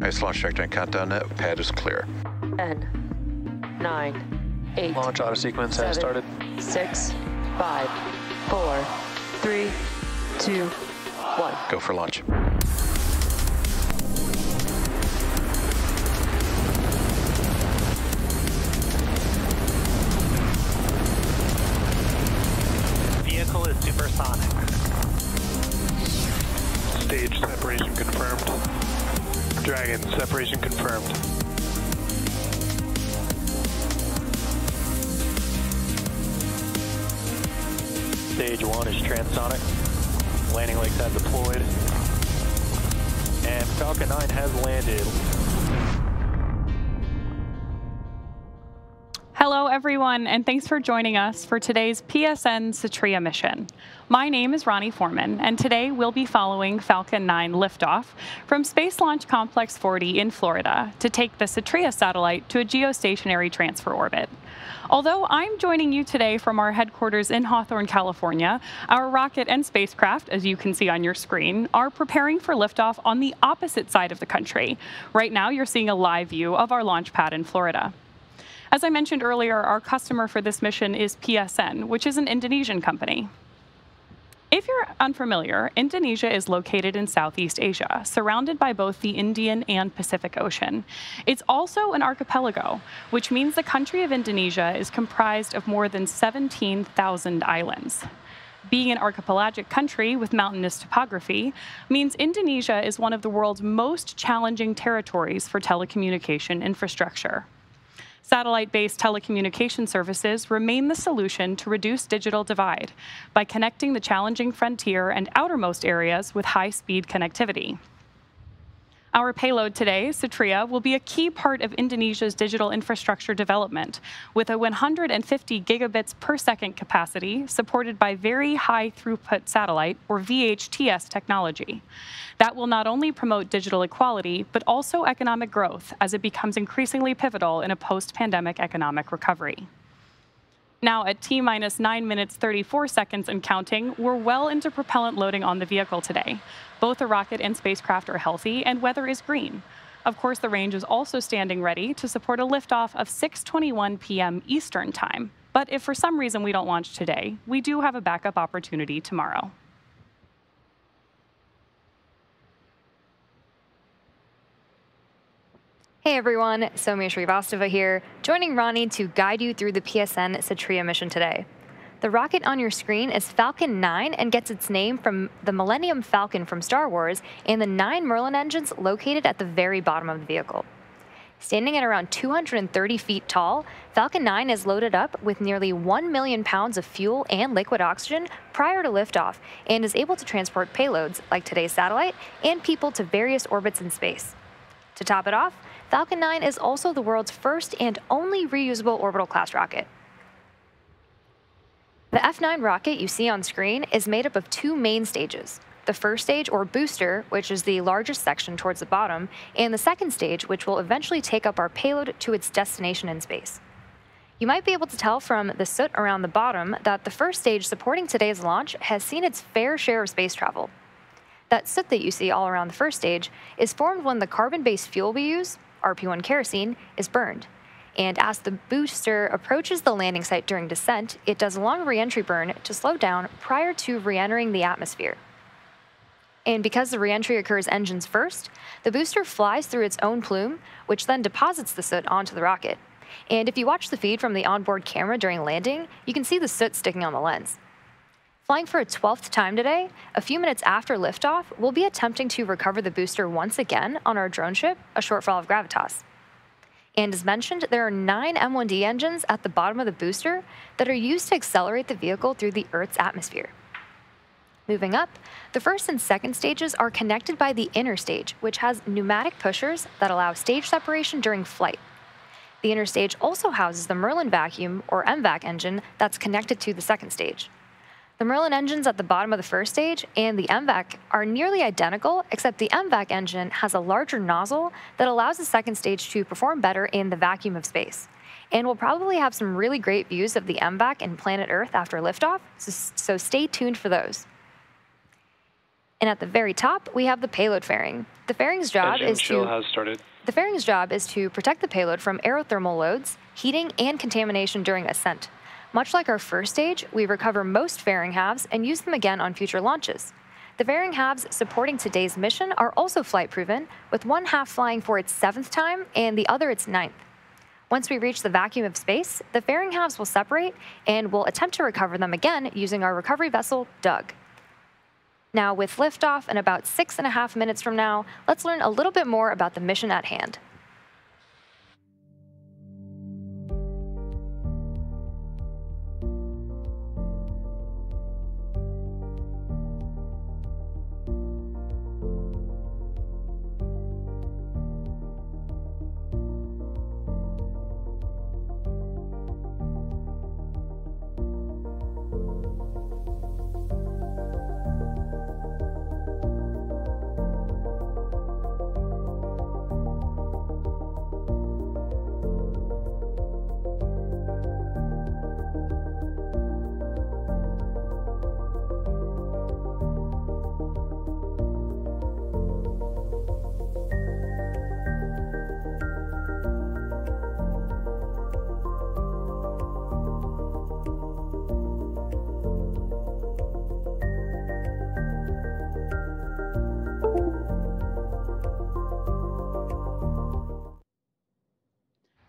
Nice launch trajectory and countdown net. Pad is clear. 10, 9, 8. Launch auto sequence has started. 6, 5, 4, 3, 2, 1. Go for launch. Vehicle is supersonic. Stage separation confirmed. Dragon, separation confirmed. Stage 1 is transonic. Landing legs have deployed. And Falcon 9 has landed. Hello, everyone, and thanks for joining us for today's PSN Satria mission. My name is Ronnie Foreman, and today we'll be following Falcon 9 liftoff from Space Launch Complex 40 in Florida to take the Satria satellite to a geostationary transfer orbit. Although I'm joining you today from our headquarters in Hawthorne, California, our rocket and spacecraft, as you can see on your screen, are preparing for liftoff on the opposite side of the country. Right now, you're seeing a live view of our launch pad in Florida. As I mentioned earlier, our customer for this mission is PSN, which is an Indonesian company. If you're unfamiliar, Indonesia is located in Southeast Asia, surrounded by both the Indian and Pacific Ocean. It's also an archipelago, which means the country of Indonesia is comprised of more than 17,000 islands. Being an archipelagic country with mountainous topography means Indonesia is one of the world's most challenging territories for telecommunication infrastructure. Satellite-based telecommunication services remain the solution to reduce digital divide by connecting the challenging frontier and outermost areas with high-speed connectivity. Our payload today, Satria, will be a key part of Indonesia's digital infrastructure development with a 150 gigabits per second capacity supported by very high throughput satellite, or VHTS technology. That will not only promote digital equality, but also economic growth as it becomes increasingly pivotal in a post-pandemic economic recovery. Now, at T-minus 9 minutes 34 seconds and counting, we're well into propellant loading on the vehicle today. Both the rocket and spacecraft are healthy, and weather is green. Of course, the range is also standing ready to support a liftoff of 6:21 p.m. Eastern Time. But if for some reason we don't launch today, we do have a backup opportunity tomorrow. Hey everyone, Soumya Srivastava here, joining Ronnie to guide you through the PSN Satria mission today. The rocket on your screen is Falcon 9 and gets its name from the Millennium Falcon from Star Wars and the 9 Merlin engines located at the very bottom of the vehicle. Standing at around 230 feet tall, Falcon 9 is loaded up with nearly 1 million pounds of fuel and liquid oxygen prior to liftoff and is able to transport payloads like today's satellite and people to various orbits in space. To top it off, Falcon 9 is also the world's first and only reusable orbital class rocket. The F9 rocket you see on screen is made up of 2 main stages. The first stage, or booster, which is the largest section towards the bottom, and the second stage, which will eventually take up our payload to its destination in space. You might be able to tell from the soot around the bottom that the first stage supporting today's launch has seen its fair share of space travel. That soot that you see all around the first stage is formed when the carbon-based fuel we use, RP-1 kerosene, is burned. And as the booster approaches the landing site during descent, it does a long re-entry burn to slow down prior to re-entering the atmosphere. And because the re-entry occurs engines first, the booster flies through its own plume, which then deposits the soot onto the rocket. And if you watch the feed from the onboard camera during landing, you can see the soot sticking on the lens. Flying for a 12th time today, a few minutes after liftoff, we'll be attempting to recover the booster once again on our drone ship, a Shortfall of Gravitas. And as mentioned, there are 9 M1D engines at the bottom of the booster that are used to accelerate the vehicle through the Earth's atmosphere. Moving up, the first and second stages are connected by the inner stage, which has pneumatic pushers that allow stage separation during flight. The inner stage also houses the Merlin vacuum, or MVAC engine, that's connected to the second stage. The Merlin engines at the bottom of the first stage and the MVAC are nearly identical, except the MVAC engine has a larger nozzle that allows the second stage to perform better in the vacuum of space. And we'll probably have some really great views of the MVAC and planet Earth after liftoff, so stay tuned for those. And at the very top, we have the payload fairing. The fairing's job Engine chill has started. The fairing's job is to protect the payload from aerothermal loads, heating, and contamination during ascent. Much like our first stage, we recover most fairing halves and use them again on future launches. The fairing halves supporting today's mission are also flight-proven, with one half flying for its 7th time and the other its 9th. Once we reach the vacuum of space, the fairing halves will separate, and we'll attempt to recover them again using our recovery vessel, Doug. Now, with liftoff in about 6.5 minutes from now, let's learn a little bit more about the mission at hand.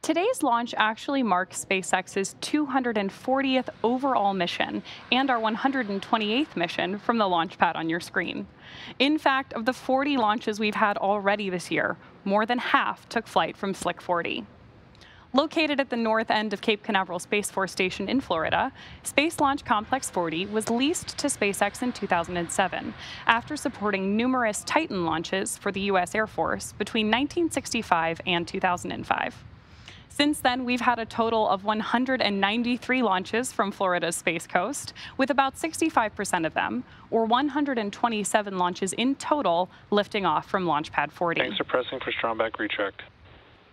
Today's launch actually marks SpaceX's 240th overall mission and our 128th mission from the launch pad on your screen. In fact, of the 40 launches we've had already this year, more than half took flight from Slick 40. Located at the north end of Cape Canaveral Space Force Station in Florida, Space Launch Complex 40 was leased to SpaceX in 2007 after supporting numerous Titan launches for the U.S. Air Force between 1965 and 2005. Since then, we've had a total of 193 launches from Florida's Space Coast, with about 65% of them, or 127 launches in total, lifting off from Launch Pad 40. Thanks for pressing for strongback retract.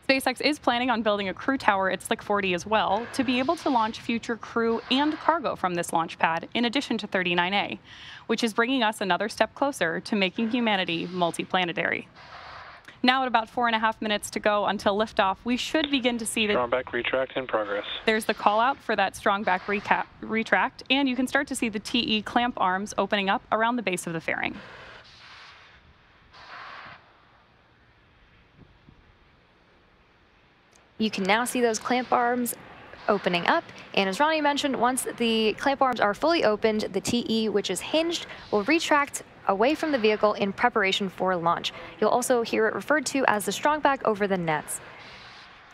SpaceX is planning on building a crew tower at Slick 40 as well to be able to launch future crew and cargo from this launch pad, in addition to 39A, which is bringing us another step closer to making humanity multiplanetary. Now at about 4.5 minutes to go until liftoff, we should begin to see the strongback retract in progress. There's the call out for that strongback retract, and you can start to see the TE clamp arms opening up around the base of the fairing. You can now see those clamp arms opening up, and as Ronnie mentioned, once the clamp arms are fully opened, the TE, which is hinged, will retract away from the vehicle in preparation for launch. You'll also hear it referred to as the strongback over the nets.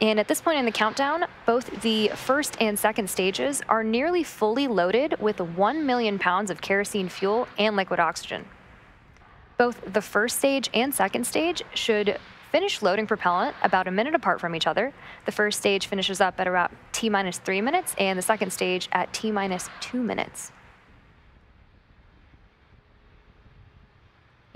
And at this point in the countdown, both the first and second stages are nearly fully loaded with 1 million pounds of kerosene fuel and liquid oxygen. Both the first stage and second stage should finish loading propellant about a minute apart from each other. The first stage finishes up at around T-3 minutes, and the second stage at T-2 minutes.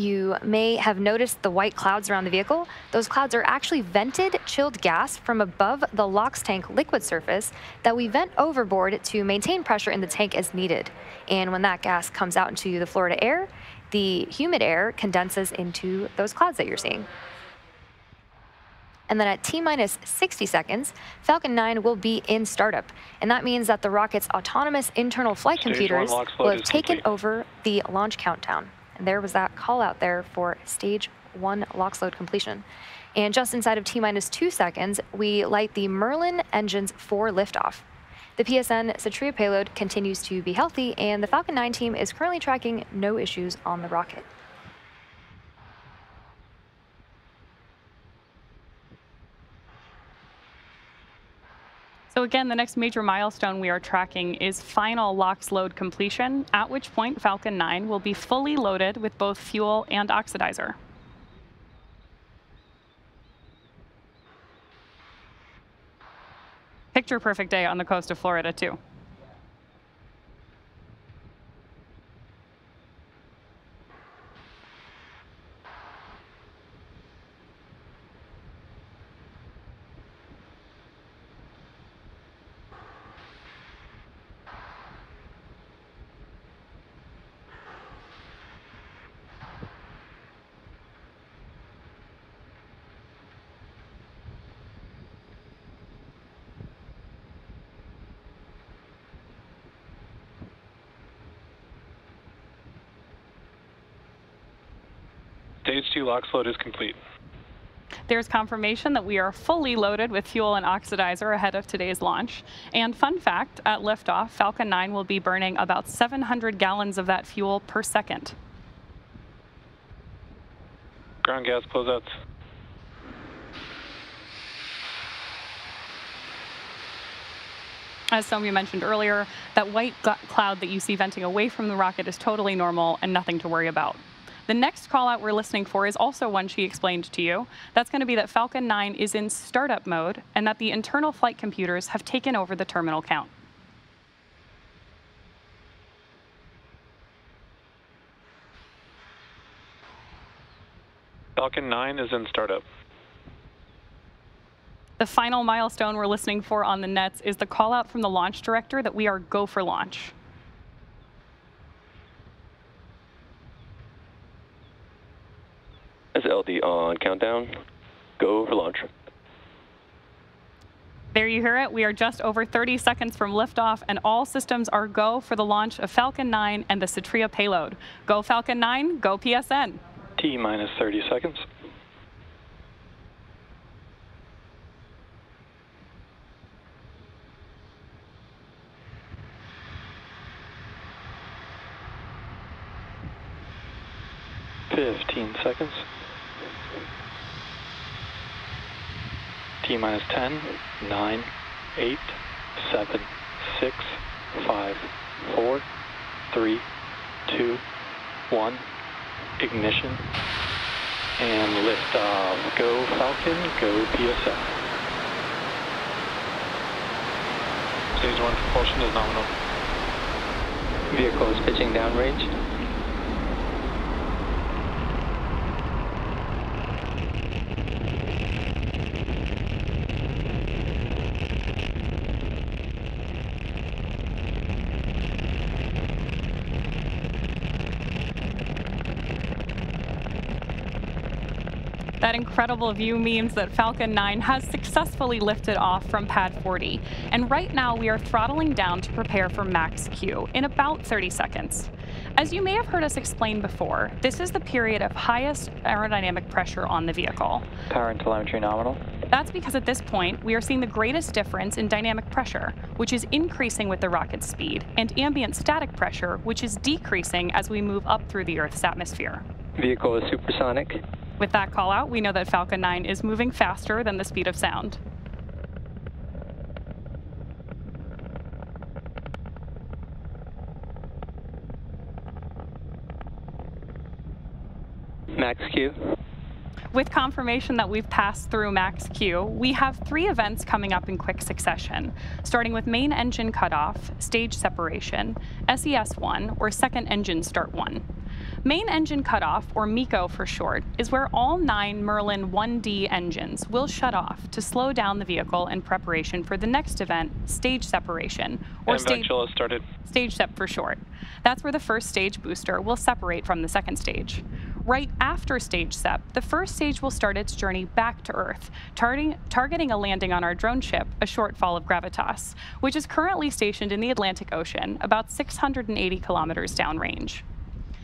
You may have noticed the white clouds around the vehicle. Those clouds are actually vented chilled gas from above the LOX tank liquid surface that we vent overboard to maintain pressure in the tank as needed. And when that gas comes out into the Florida air, the humid air condenses into those clouds that you're seeing. And then at T-60 seconds, Falcon 9 will be in startup. And that means that the rocket's autonomous internal flight computers will have taken over the launch countdown. And there was that call out there for stage 1 LOX load completion. And just inside of T-2 seconds, we light the Merlin engines for liftoff. The PSN Satria payload continues to be healthy, and the Falcon 9 team is currently tracking no issues on the rocket. So again, the next major milestone we are tracking is final LOX load completion, at which point Falcon 9 will be fully loaded with both fuel and oxidizer. Picture perfect day on the coast of Florida, too. Stage 2 LOX load is complete. There's confirmation that we are fully loaded with fuel and oxidizer ahead of today's launch. And fun fact, at liftoff, Falcon 9 will be burning about 700 gallons of that fuel per second. Ground gas closeouts. As Soumya mentioned earlier, that white cloud that you see venting away from the rocket is totally normal and nothing to worry about. The next call out we're listening for is also one she explained to you. That's going to be that Falcon 9 is in startup mode and that the internal flight computers have taken over the terminal count. Falcon 9 is in startup. The final milestone we're listening for on the nets is the call out from the launch director that we are go for launch. As LD on countdown, go for launch. There you hear it. We are just over 30 seconds from liftoff, and all systems are go for the launch of Falcon 9 and the Satria payload. Go Falcon 9, go PSN. T minus 30 seconds. Seconds. T minus 10, 9, 8, 7, 6, 5, 4, 3, 2, 1. Ignition. And liftoff. Go Falcon, go PSN. Stage 1 propulsion is nominal. Vehicle is pitching downrange. That incredible view means that Falcon 9 has successfully lifted off from pad 40. And right now we are throttling down to prepare for max Q in about 30 seconds. As you may have heard us explain before, this is the period of highest aerodynamic pressure on the vehicle. Power and telemetry nominal. That's because at this point, we are seeing the greatest difference in dynamic pressure, which is increasing with the rocket's speed, and ambient static pressure, which is decreasing as we move up through the Earth's atmosphere. Vehicle is supersonic. With that call out, we know that Falcon 9 is moving faster than the speed of sound. Max Q. With confirmation that we've passed through max Q, we have 3 events coming up in quick succession, starting with main engine cutoff, stage separation, SES1, or second engine start 1. Main engine cutoff, or MECO for short, is where all 9 Merlin 1D engines will shut off to slow down the vehicle in preparation for the next event, stage separation, or stage SEP for short. That's where the first stage booster will separate from the second stage. Right after stage SEP, the first stage will start its journey back to Earth, targeting a landing on our drone ship, a Shortfall of Gravitas, which is currently stationed in the Atlantic Ocean, about 680 kilometers downrange.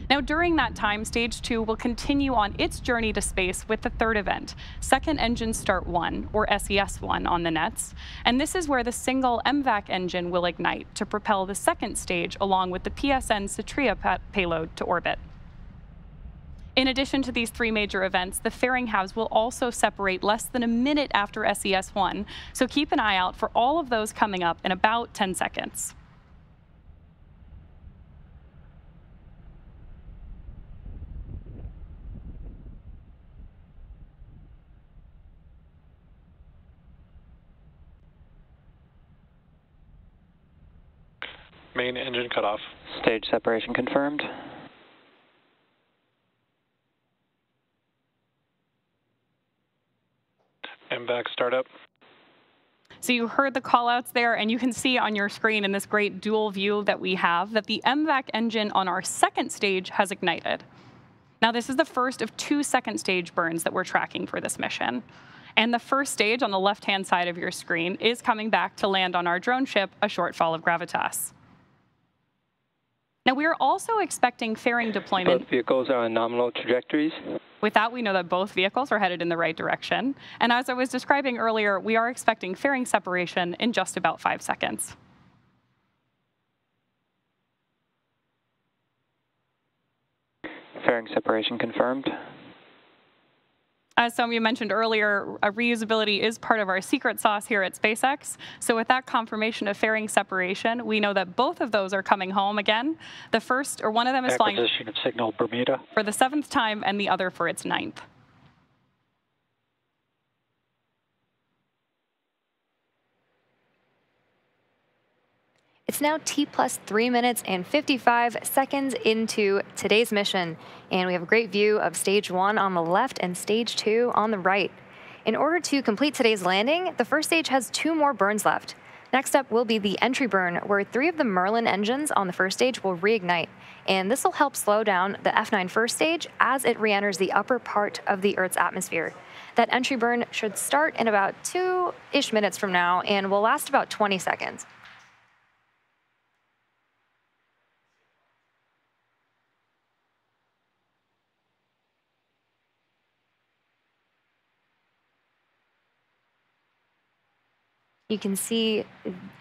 Now, during that time, Stage 2 will continue on its journey to space with the third event, Second Engine Start 1, or SES1 on the nets. And this is where the single MVAC engine will ignite to propel the second stage along with the PSN Satria payload to orbit. In addition to these 3 major events, the fairing halves will also separate less than a minute after SES1, so keep an eye out for all of those coming up in about 10 seconds. Main engine cutoff. Stage separation confirmed. MVAC startup. So you heard the callouts there, and you can see on your screen in this great dual view that we have that the MVAC engine on our second stage has ignited. Now, this is the first of 2 second stage burns that we're tracking for this mission. And the first stage on the left-hand side of your screen is coming back to land on our drone ship, a Shortfall of Gravitas. Now, we are also expecting fairing deployment. Both vehicles are on nominal trajectories. With that, we know that both vehicles are headed in the right direction. And as I was describing earlier, we are expecting fairing separation in just about 5 seconds. Fairing separation confirmed. As some of you mentioned earlier, reusability is part of our secret sauce here at SpaceX. So with that confirmation of fairing separation, we know that both of those are coming home again. The first, or one of them, is flying Acquisition of signal Bermuda. for the 7th time and the other for its 9th. It's now T+3 minutes and 55 seconds into today's mission, and we have a great view of stage 1 on the left and stage 2 on the right. In order to complete today's landing, the first stage has 2 more burns left. Next up will be the entry burn, where 3 of the Merlin engines on the first stage will reignite, and this will help slow down the F9 first stage as it re-enters the upper part of the Earth's atmosphere. That entry burn should start in about 2-ish minutes from now and will last about 20 seconds. You can see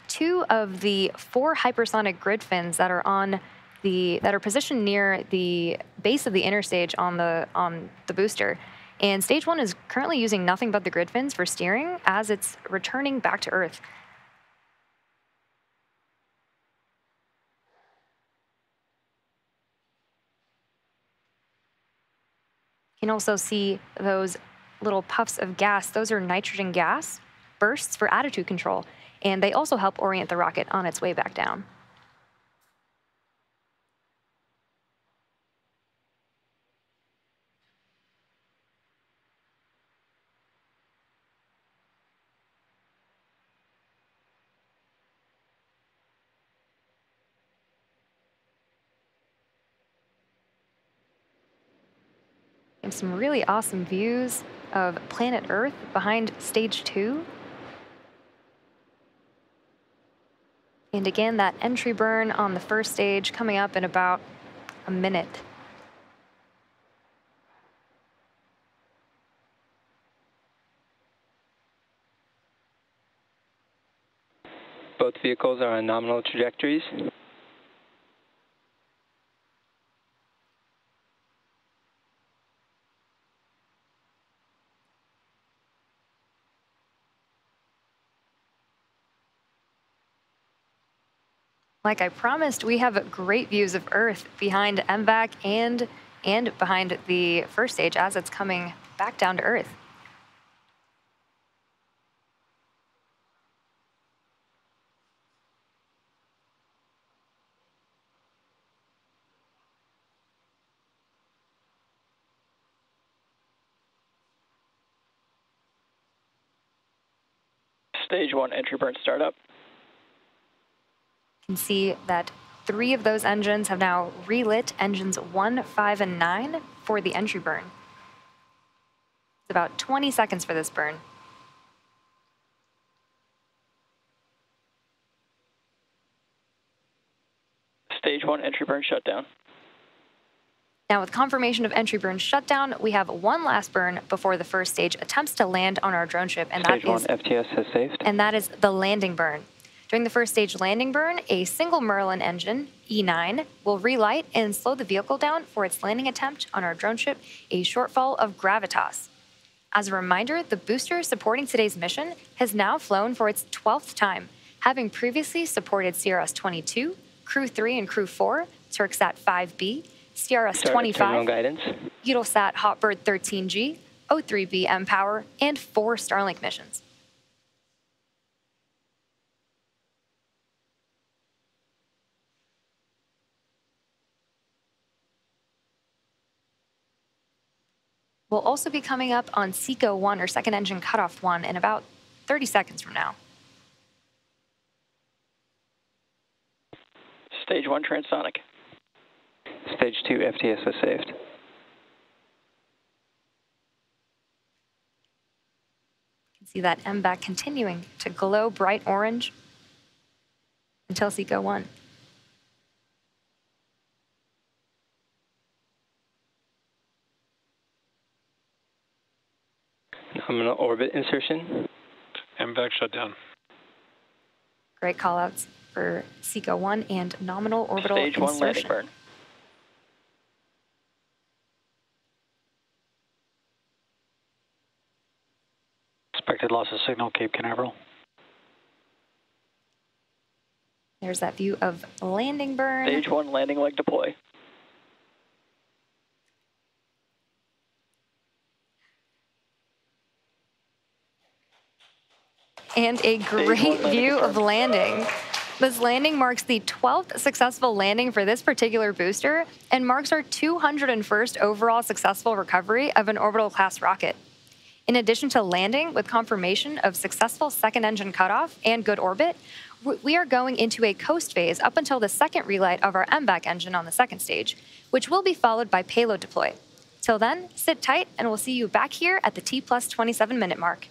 2 of the 4 hypersonic grid fins that are positioned near the base of the interstage on the booster. And stage 1 is currently using nothing but the grid fins for steering as it's returning back to Earth. You can also see those little puffs of gas. Those are nitrogen gas bursts for attitude control, and they also help orient the rocket on its way back down. And some really awesome views of planet Earth behind stage 2. And again, that entry burn on the first stage coming up in about a minute. Both vehicles are on nominal trajectories. Like I promised, we have great views of Earth behind MVAC and behind the first stage as it's coming back down to Earth. Stage 1 entry burn startup. You can see that 3 of those engines have now relit engines 1, 5, and 9 for the entry burn. It's about 20 seconds for this burn. Stage 1 entry burn shutdown. Now, with confirmation of entry burn shutdown, we have one last burn before the first stage attempts to land on our drone ship, and Stage 1 FTS has saved. And that is the landing burn. During the first stage landing burn, a single Merlin engine, E9, will relight and slow the vehicle down for its landing attempt on our drone ship, a shortfall of gravitas. As a reminder, the booster supporting today's mission has now flown for its 12th time, having previously supported CRS-22, Crew 3 and Crew 4, Turksat 5B, CRS-25, Eutelsat Hotbird 13G, O3B mPOWER, and 4 Starlink missions. Will also be coming up on SECO 1 or second engine cutoff 1 in about 30 seconds from now. Stage 1 transonic. Stage 2 FTS has saved. You can see that MVAC continuing to glow bright orange until SECO 1. Nominal orbit insertion. MVAC shutdown. Great callouts for SECO 1 and nominal orbital Stage 1 landing insertion. burn. Expected loss of signal, Cape Canaveral. There's that view of landing burn. Stage 1 landing leg deploy. And a great view of landing. This landing marks the 12th successful landing for this particular booster and marks our 201st overall successful recovery of an orbital class rocket. In addition to landing with confirmation of successful second engine cutoff and good orbit, we are going into a coast phase up until the second relight of our MVAC engine on the second stage, which will be followed by payload deploy. Till then, sit tight and we'll see you back here at the T plus 27 minute mark.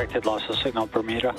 Expected loss of signal, Bermuda.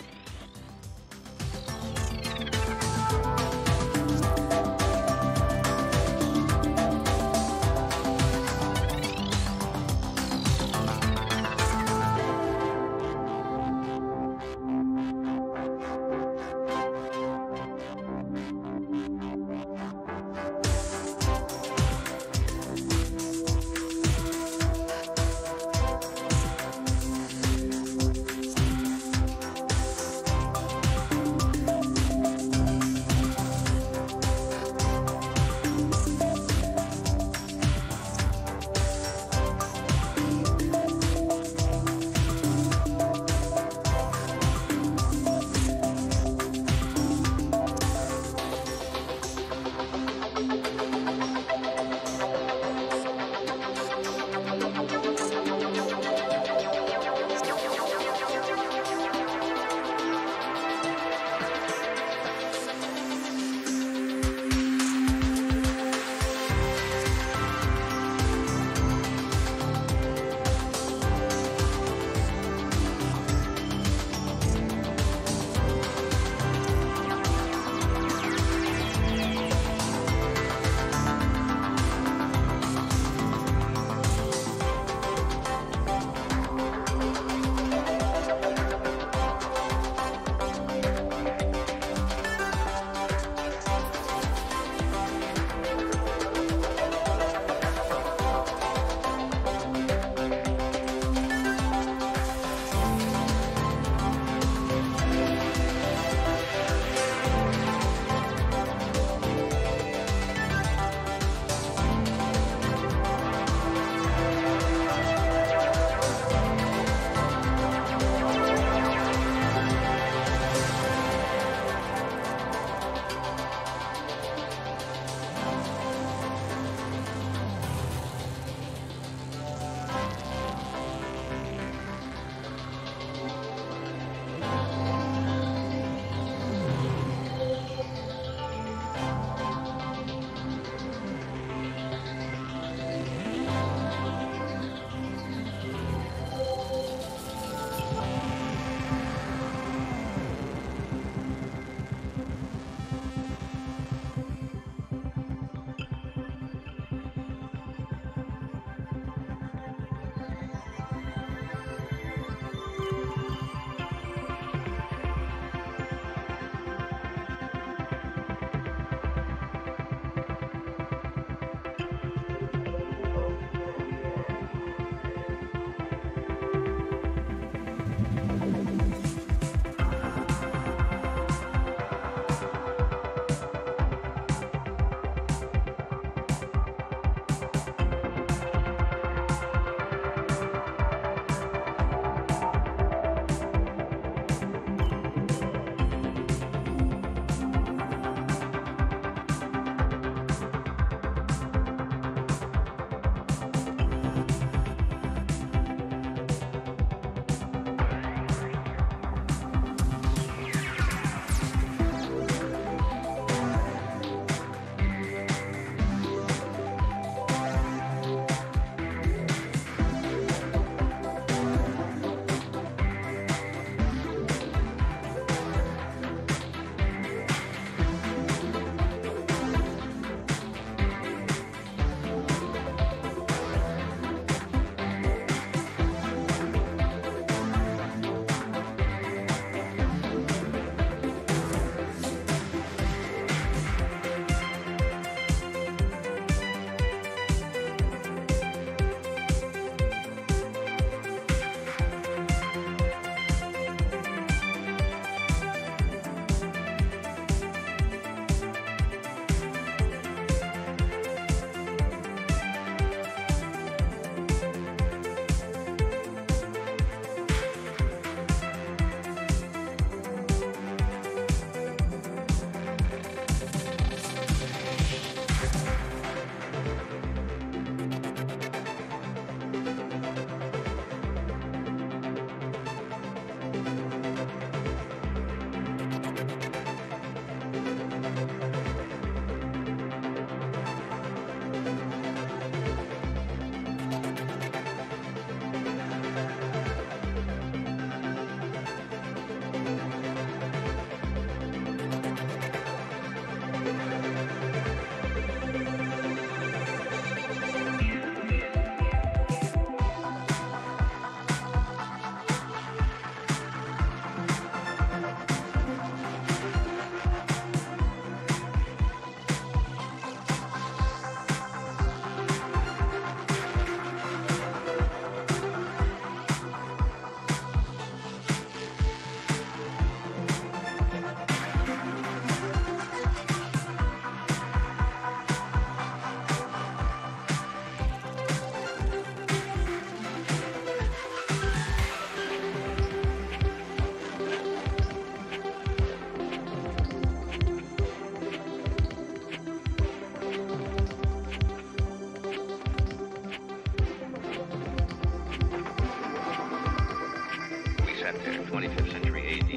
25th century AD.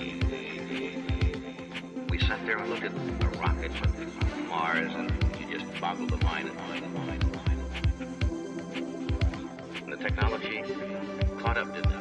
We sat there and looked at a rocket from Mars, and you just boggled the mind. And the technology caught up, didn't it?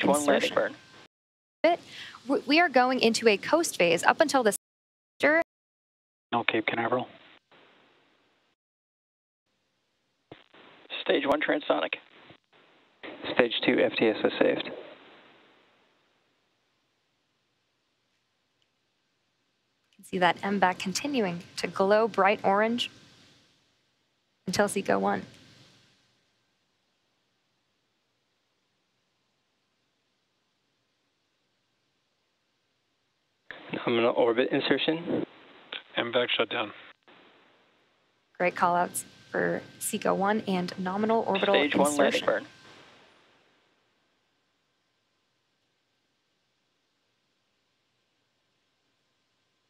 One landing burn. We are going into a coast phase up until this. No, Cape Canaveral. Stage 1 transonic. Stage 2 FTSO saved. You can see that MVAC continuing to glow bright orange until SECO 1. Nominal orbit insertion. MVAC shut down. Great callouts for SECO 1 and nominal orbital Stage 1 landing insertion. burn.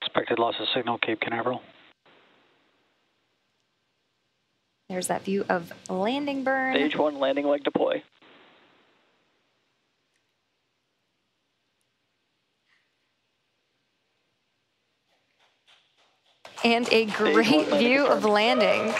Expected loss of signal, Cape Canaveral. There's that view of landing burn. Stage 1 landing leg deploy. And a great view of landing.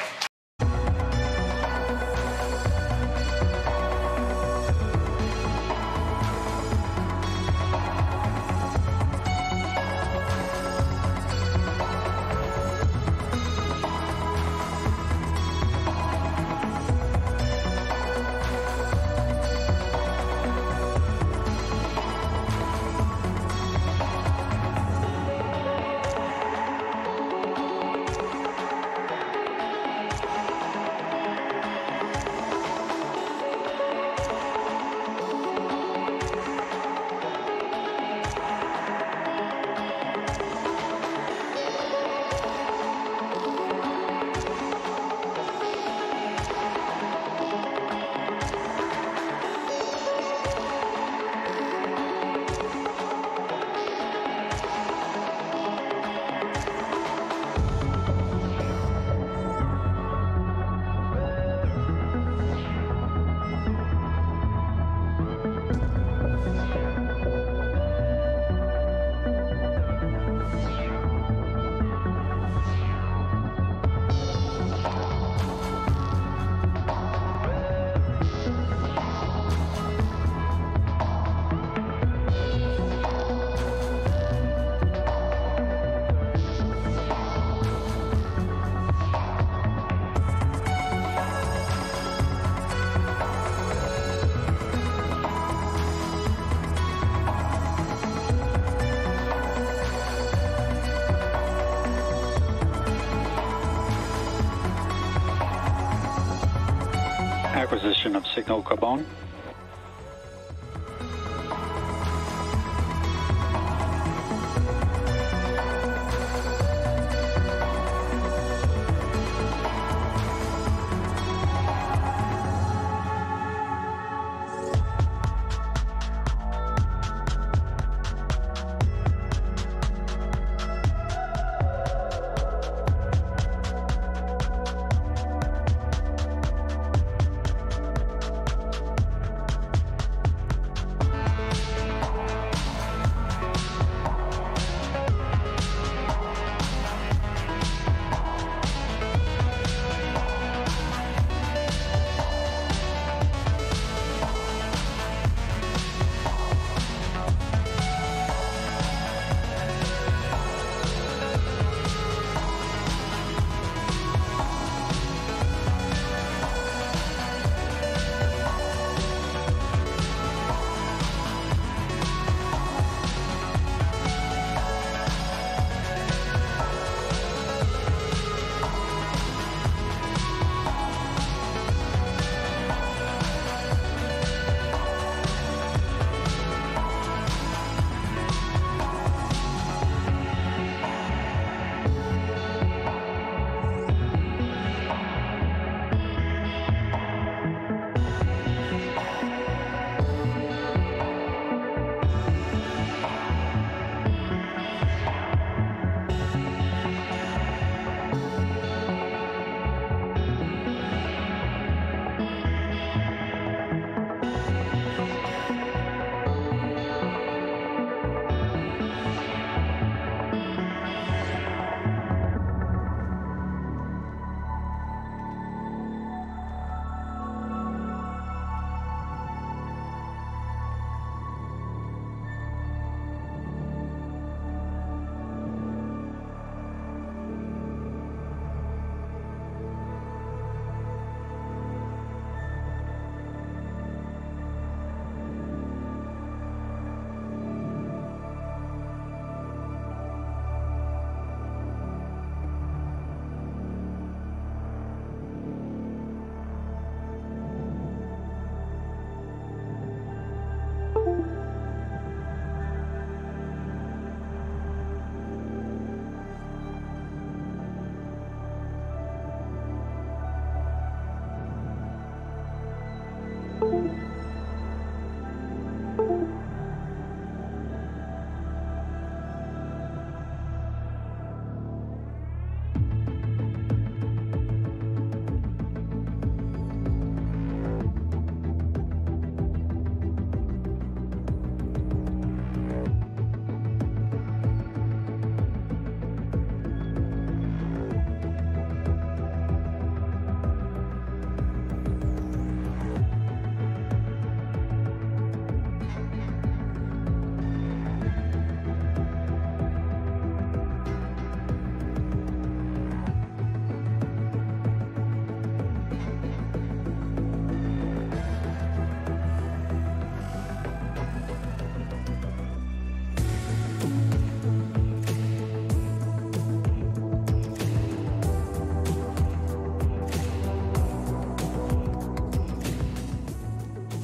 position of signal Gabon.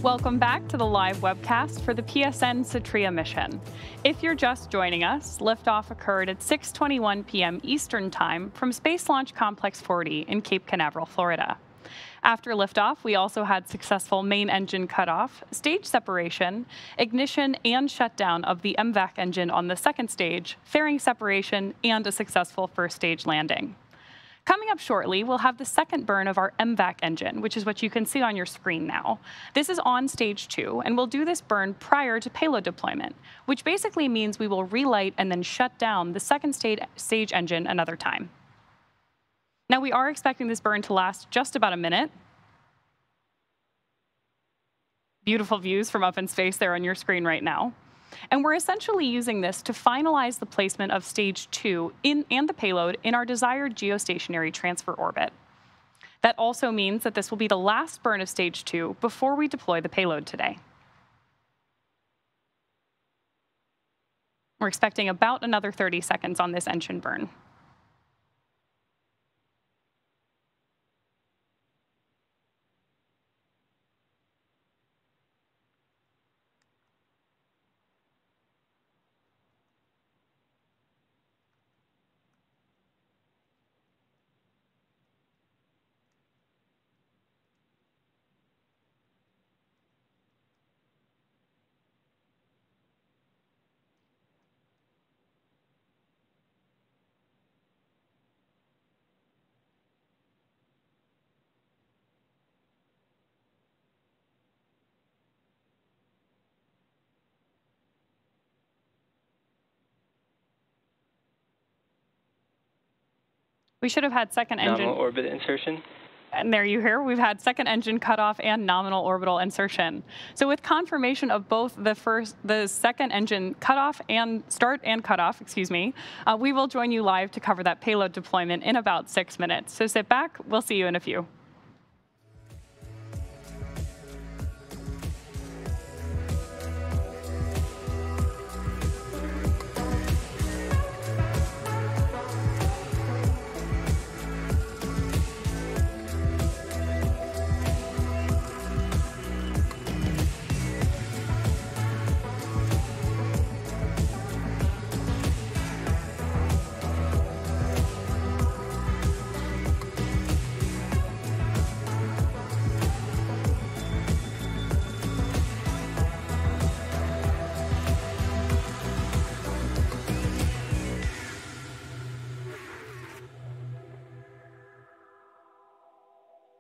Welcome back to the live webcast for the PSN Satria mission. If you're just joining us, liftoff occurred at 6:21 p.m. Eastern Time from Space Launch Complex 40 in Cape Canaveral, Florida. After liftoff, we also had successful main engine cutoff, stage separation, ignition and shutdown of the MVAC engine on the second stage, fairing separation, and a successful first stage landing. Coming up shortly, we'll have the second burn of our MVAC engine, which is what you can see on your screen now. This is on stage 2, and we'll do this burn prior to payload deployment, which basically means we will relight and then shut down the second stage engine another time. Now, we are expecting this burn to last just about a minute. Beautiful views from up in space there on your screen right now. And we're essentially using this to finalize the placement of stage 2 and the payload in our desired geostationary transfer orbit. That also means that this will be the last burn of stage 2 before we deploy the payload today. We're expecting about another 30 seconds on this engine burn. We should have had second engine. Nominal orbit insertion. And there you hear, we've had second engine cutoff and nominal orbital insertion. So with confirmation of both the second engine cutoff and start and cutoff, we will join you live to cover that payload deployment in about 6 minutes. So sit back, we'll see you in a few.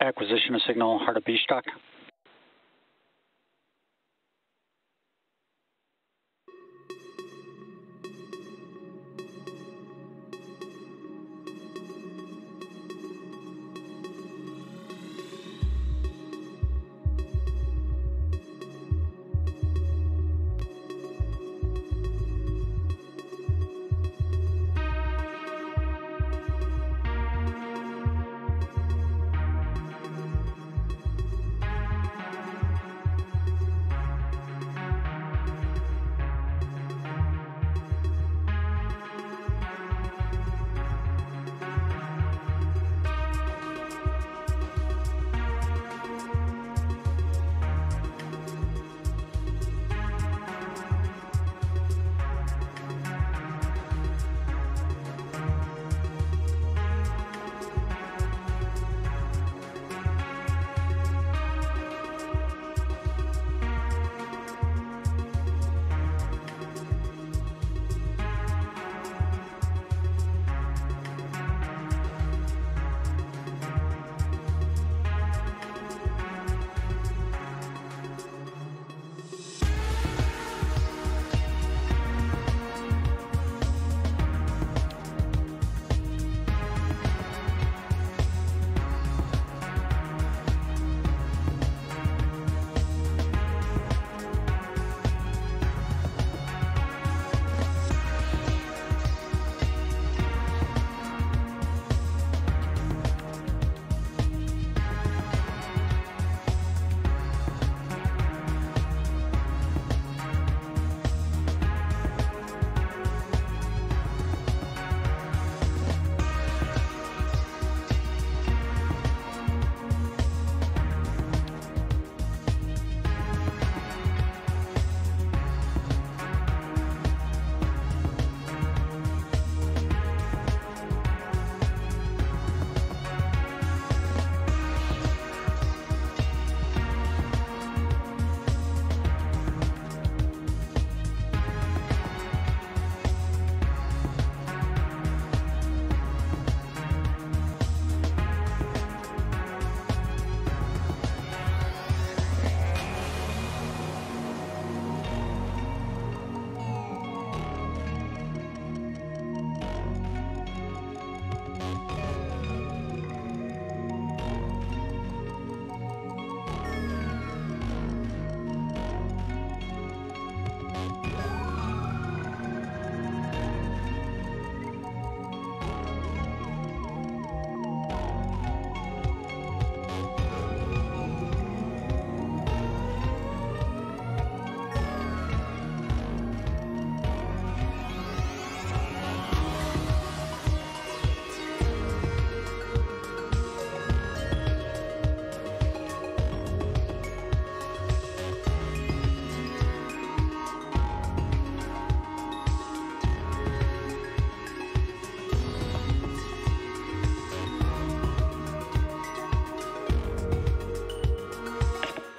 Acquisition of signal, heart of Beachstock.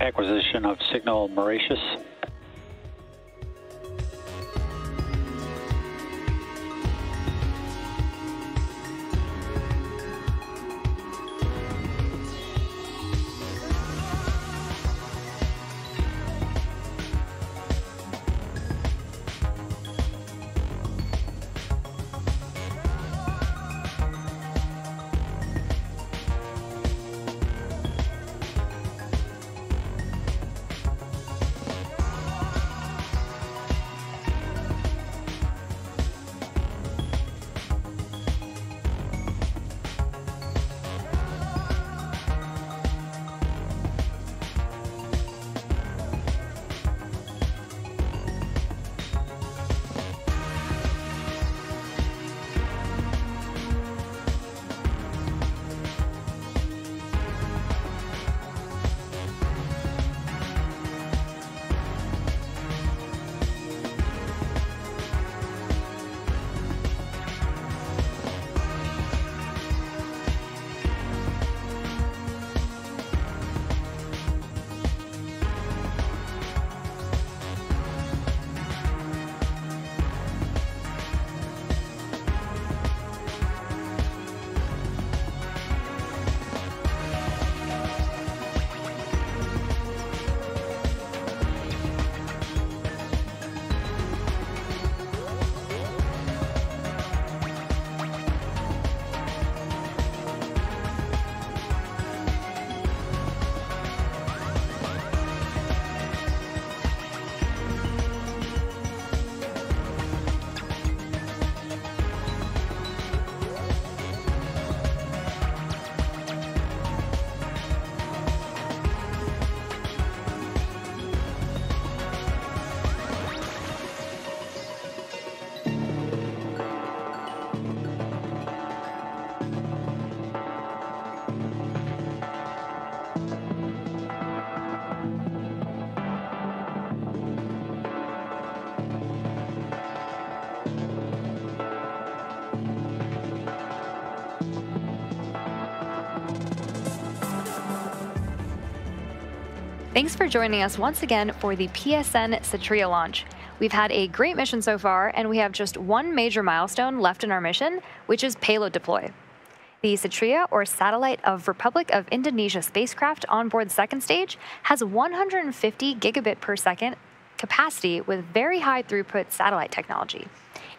Acquisition of signal Mauritius. Thanks for joining us once again for the PSN Satria launch. We've had a great mission so far, and we have just one major milestone left in our mission, which is payload deploy. The Satria, or Satellite of Republic of Indonesia spacecraft on board the second stage, has 150 gigabit per second capacity with very high throughput satellite technology,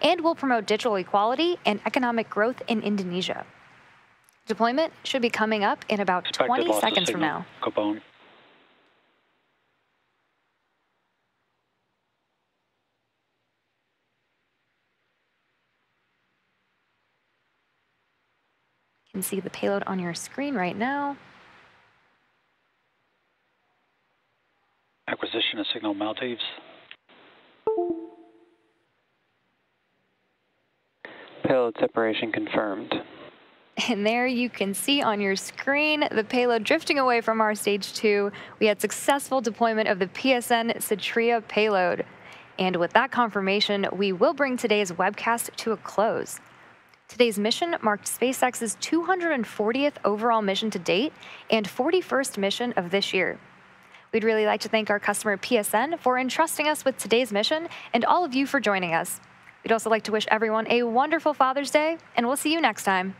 and will promote digital equality and economic growth in Indonesia. Deployment should be coming up in about 20 seconds from now. Capone. You can see the payload on your screen right now. Acquisition of signal Maldives. Payload separation confirmed. And there you can see on your screen the payload drifting away from our stage 2. We had successful deployment of the PSN Satria payload. And with that confirmation, we will bring today's webcast to a close. Today's mission marked SpaceX's 240th overall mission to date and 41st mission of this year. We'd really like to thank our customer PSN for entrusting us with today's mission and all of you for joining us. We'd also like to wish everyone a wonderful Father's Day, and we'll see you next time.